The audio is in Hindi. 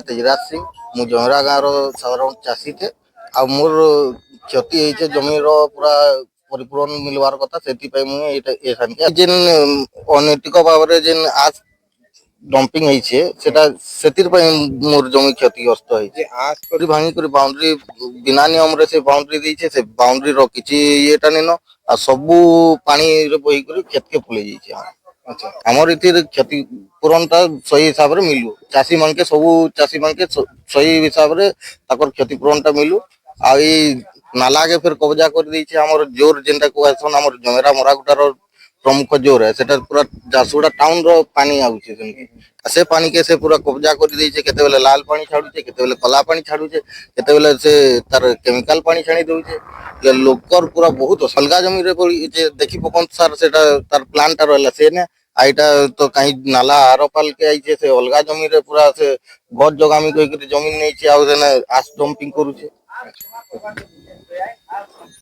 तेजराज सिंह मु जमरा गाँव साधारण चाषी थे आ मोर क्षति होइछे जमीर पूरा परिपूरण मिलवार कथा सेति मुझे जेन अनैतिक भाव जेन आज डंपिंग होइछे सेटा सेतिर पय मोर जमी क्षतिग्रस्त होइछे आज करी भांगी करी बाउंड्री बिना नियम रे से बाउंड्री देइछे से बाउंड्री रो किछि एटा नेनो आ सबु पानी रे बही करी खेत के फुले जाइछे। अच्छा हमर इतिर क्षति पूरणटा सही हिसाब रे मिलु चासी मन के सबु चासी मन के सही हिसाब रे ताकर क्षति पूरणटा मिलु आ ई नाला के फिर कब्जा कर देइछे हमर जोर जेंटा को आसन हमर जमेरा मोरागुटार प्रमुख जोर है सेटा पूरा झारसुगुड़ा टाउन रो पानी आउछे जेनके से पानी के से पूरा कब्जा कर देइछे केते बेले लाल पानी छाडुछे केते बेले कला पानी छाडुछे केते बेले से तार केमिकल पानी छाणी दउछे ले लोकर पूरा बहुत असलगा जमी रे जे देखि पकन सर सेटा तार प्लांट रहला से ने आइटा तो कहीं नाला आरपाल के आइछे से अलगा जमी रे पूरा से गज जगामी कहि के जमीन नैछे आ आस डंपिंग करूछे।